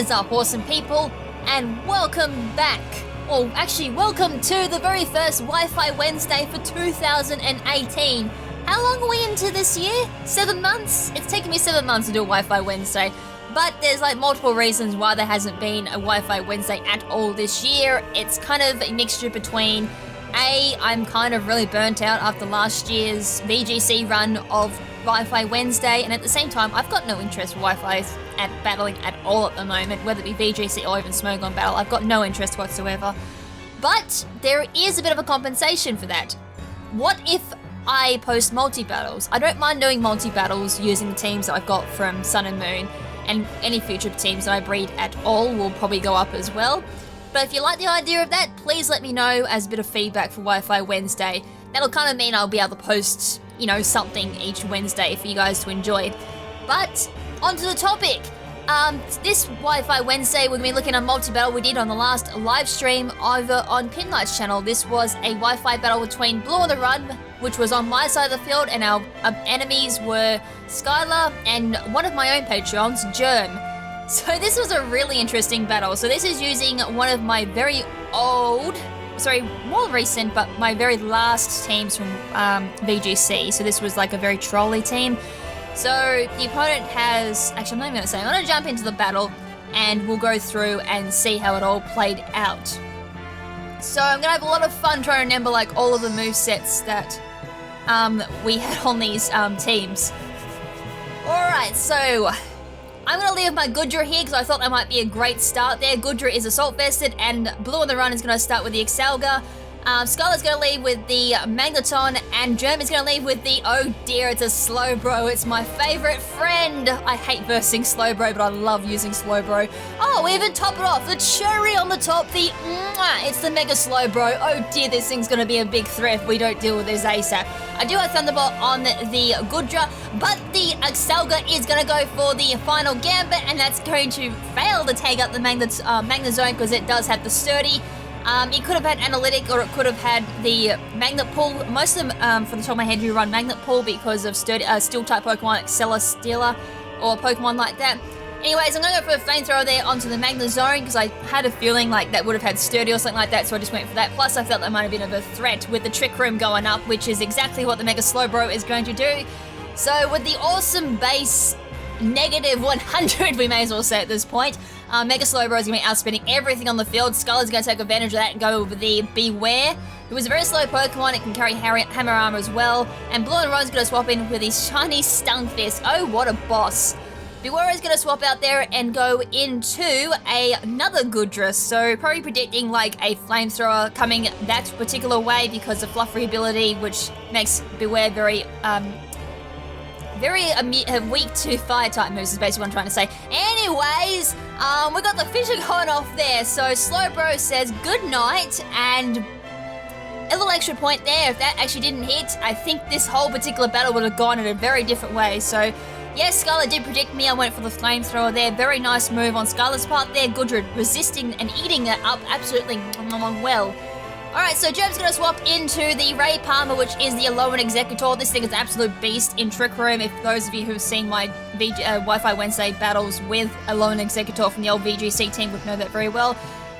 is up, awesome people, and welcome back. Or actually, welcome to the very first Wi-Fi Wednesday for 2018. How long are we into this year? 7 months? It's taken me 7 months to do a Wi-Fi Wednesday. But there's like multiple reasons why there hasn't been a Wi-Fi Wednesday at all this year. It's kind of a mixture between I'm kind of really burnt out after last year's VGC run of Wi-Fi Wednesday, and at the same time, I've got no interest in Wi-Fi at battling at all at the moment, whether it be VGC or even Smogon Battle. I've got no interest whatsoever. But there is a bit of a compensation for that. What if I post multi-battles? I don't mind doing multi-battles using the teams that I've got from Sun and Moon, and any future teams that I breed at all will probably go up as well. But if you like the idea of that, please let me know as a bit of feedback for Wi-Fi Wednesday. That'll kind of mean I'll be able to post, you know, something each Wednesday for you guys to enjoy. But onto the topic. This Wi-Fi Wednesday, we're going to be looking at a multi-battle we did on the last live stream over on Pinlight's channel. This was a Wi-Fi battle between BlueOnTheRun, which was on my side of the field, and our enemies were Skylaa and one of my own Patreons, Jerm. So this was a really interesting battle. So this is using one of my very old, more recent, but my very last teams from VGC. So this was like a very trolly team. So the opponent has, actually I'm not even going to say, I'm going to jump into the battle and we'll go through and see how it all played out. So I'm going to have a lot of fun trying to remember like all of the movesets that we had on these teams. Alright, so I'm going to leave my Gudra here because I thought that might be a great start there. Gudra is Assault Vested, and BlueOnTheRun is going to start with the Excelga. Skylaa's going to leave with the Magneton, and Jerm is going to leave with the, oh dear, it's a Slowbro. It's my favourite friend. I hate versing Slowbro, but I love using Slowbro. Oh, we even top it off. The cherry on the top, it's the Mega Slowbro. Oh dear, this thing's going to be a big threat if we don't deal with this ASAP. I do have Thunderbolt on the Gudra, but the Excelga is going to go for the final Gambit, and that's going to fail to take out the Magnezone because it does have the Sturdy. It could have had Analytic, or it could have had the Magnet Pull. Most of them, from the top of my head, do run Magnet Pull because of Steel-type Pokemon like Celesteela or Pokemon like that. Anyways, I'm going to go for a Flamethrower there onto the Magnezone because I had a feeling like that would have had Sturdy or something like that, so I just went for that. Plus, I felt that might have been a threat with the Trick Room going up, which is exactly what the Mega Slowbro is going to do. So, with the awesome base negative 100, we may as well say at this point, Mega Slowbro is going to be outspinning everything on the field. Skylaa's going to take advantage of that and go with the Beware. It was a very slow Pokemon. It can carry Hammer Armor as well. And BlueOnTheRun's going to swap in with his shiny Stunfisk. Oh, what a boss. Beware is going to swap out there and go into another Gudra. So probably predicting like a Flamethrower coming that particular way because of Fluffery ability, which makes Beware very weak to fire-type moves is basically what I'm trying to say. Anyways, we got the fissure going off there. So Slowbro says good night, and a little extra point there. If that actually didn't hit, I think this whole particular battle would have gone in a very different way. So yes, Skylaa did predict me. I went for the Flamethrower there. Very nice move on Skylaa's part there. Gudra resisting and eating that up absolutely well. Alright, so Jerm's going to swap into the Ray Palmer, which is the Alolan Executor. This thing is an absolute beast in Trick Room. If those of you who've seen my Wi-Fi Wednesday battles with Alolan Executor from the old VGC team would know that very well.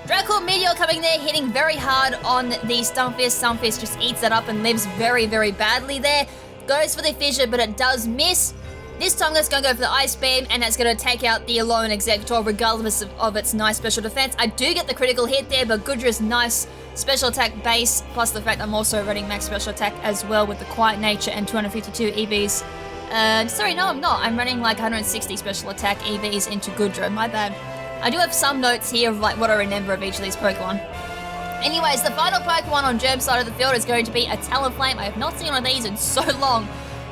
Draco Meteor coming there, hitting very hard on the Stunfisk. Stunfisk just eats that up and lives very, very badly there. Goes for the Fissure, but it does miss. This time it's going to go for the Ice Beam, and that's going to take out the Alolan Executor regardless of its nice special defense. I do get the critical hit there, but Gudra's nice special attack base, plus the fact I'm also running max special attack as well with the Quiet Nature and 252 EVs. Sorry, no I'm not. I'm running like 160 special attack EVs into Gudra, my bad. I do have some notes here of like what I remember of each of these Pokemon. Anyways, the final Pokemon on Jerm's side of the field is going to be a Talonflame. I have not seen one of these in so long.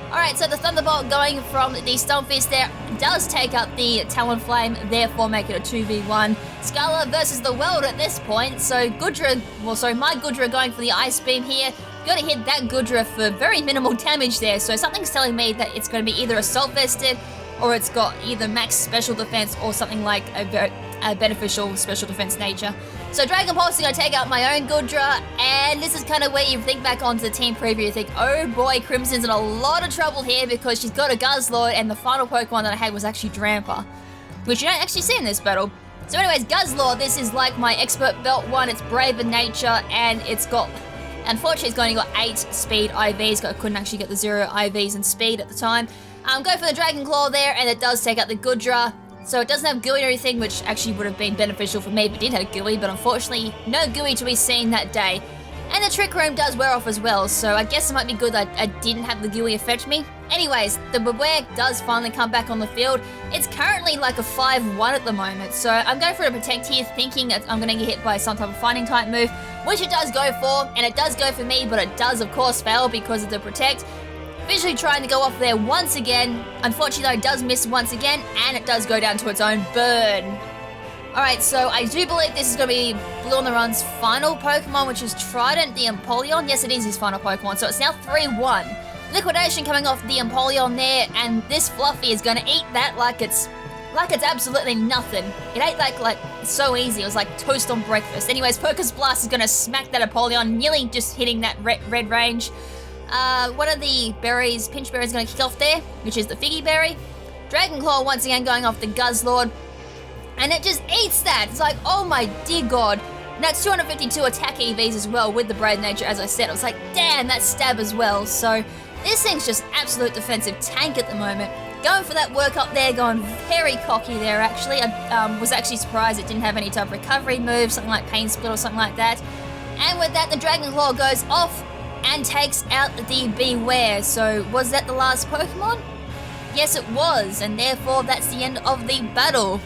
Alright, so the Thunderbolt going from the Stunfisk there does take out the Talonflame, therefore make it a 2v1. Skylaa versus the world at this point, so Gudra, my Gudra going for the Ice Beam here. Going to hit that Gudra for very minimal damage there, so something's telling me that it's going to be either Assault Vested or it's got either max special defense or something like a beneficial special defense nature. So Dragon Pulse is going to take out my own Gudra, and this is kind of where you think back onto the team preview, you think, oh boy, KrimZen's in a lot of trouble here because she's got a Guzzlord, and the final Pokemon that I had was actually Drampa, which you don't actually see in this battle. So anyways, Guzzlord, this is like my expert belt one. It's brave in nature, and it's got, unfortunately, it's only got 8 speed IVs. I couldn't actually get the 0 IVs in speed at the time. Go for the Dragon Claw there, and it does take out the Goodra. So it doesn't have GUI or anything, which actually would have been beneficial for me if it did have GUI, but unfortunately, no GUI to be seen that day. And the Trick Room does wear off as well, so I guess it might be good that I didn't have the GUI affect me. Anyways, the Beware does finally come back on the field. It's currently like a 5-1 at the moment, so I'm going for a Protect here, thinking that I'm going to get hit by some type of Fighting type move, which it does go for, and it does go for me, but it does of course fail because of the Protect. Visually trying to go off there once again. Unfortunately though, it does miss once again, and it does go down to its own burn. Alright, so I do believe this is going to be BlueOnTheRun's final Pokemon, which is Trident the Empoleon. Yes, it is his final Pokemon, so it's now 3-1. Liquidation coming off the Empoleon there, and this Fluffy is going to eat that like it's absolutely nothing. It ate that like so easy. It was like toast on breakfast. Anyways, Focus Blast is going to smack that Empoleon, nearly just hitting that red range. One of the berries, Pinch Berry, is going to kick off there, which is the Figgy Berry. Dragon Claw once again going off the Guzzlord, and it just eats that. It's like, oh my dear god. And that's 252 attack EVs as well with the Brave Nature, as I said. I was like, damn, that's stab as well. So this thing's just absolute defensive tank at the moment. Going for that work up there, going very cocky there actually. I was actually surprised it didn't have any type of recovery move, something like Pain Split or something like that. And with that, the Dragon Claw goes off and takes out the Beware. So was that the last Pokemon? Yes, it was, and therefore that's the end of the battle.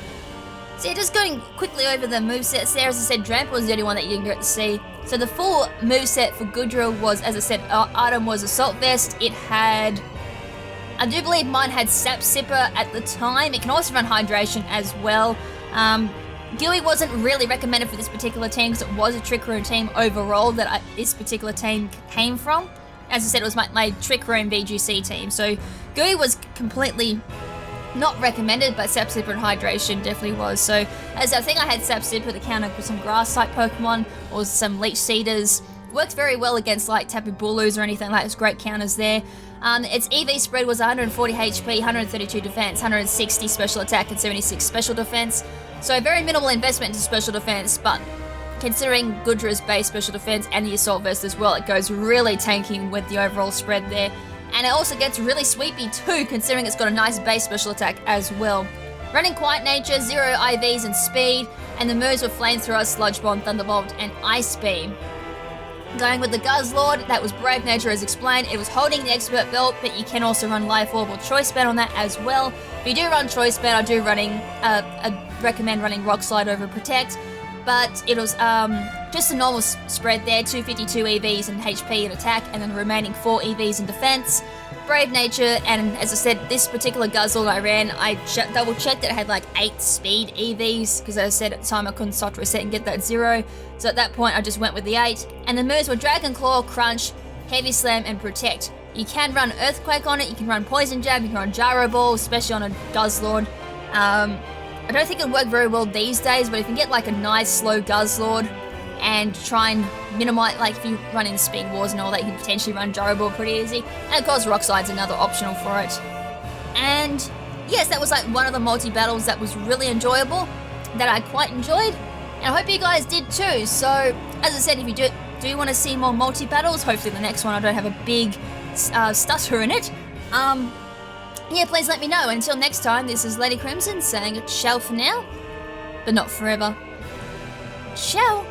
So yeah, just going quickly over the movesets there. As I said, Dramp was the only one that you didn't get to see. So the full moveset for Goodra was, as I said, item was Assault Vest. It had, I do believe mine had Sap Sipper at the time. It can also run Hydration as well. GUI wasn't really recommended for this particular team because it was a Trick Room team overall that this particular team came from. As I said, it was my Trick Room VGC team, so GUI was completely not recommended, but Sap Sipper and Hydration definitely was. So, as I think I had Sap Sipper to counter with some Grass-type Pokemon or some Leech Seeders. Works very well against like Tapu Bulus or anything like that. Great counters there. Its EV spread was 140 HP, 132 defense, 160 special attack, and 76 special defense. So very minimal investment into special defense, but considering Goodra's base special defense and the Assault Vest as well, it goes really tanking with the overall spread there. And it also gets really sweepy too, considering it's got a nice base special attack as well. Running Quiet Nature, 0 IVs and speed, and the moves were Flamethrower, Sludge Bomb, Thunderbolt, and Ice Beam. Going with the Guzzlord, that was Brave Nature as explained. It was holding the Expert Belt, but you can also run Life Orb or Choice Band on that as well. If you do run Choice Band, I do recommend running Rock Slide over Protect, but it was just a normal spread there, 252 EVs and HP and attack, and then the remaining 4 EVs in defense. Brave Nature, and as I said, this particular Guzzlord I ran, I double checked that it had like 8 speed EVs, because as I said at the time I couldn't soft reset and get that 0, so at that point I just went with the 8, and the moves were Dragon Claw, Crunch, Heavy Slam, and Protect. You can run Earthquake on it, you can run Poison Jab, you can run Gyro Ball, especially on a Guzzlord. I don't think it'll work very well these days, but if you can get like a nice slow Guzzlord and try and minimize, like if you run in Speed Wars and all that, you can potentially run Gyro Ball pretty easy. And of course Rock Slide's another optional for it. And yes, that was like one of the multi-battles that was really enjoyable, that I quite enjoyed, and I hope you guys did too. So as I said, if you do want to see more multi-battles, hopefully the next one I don't have a big stutter in it, yeah, please let me know. Until next time, this is Lady KrimZen saying ciao for now, but not forever. Ciao!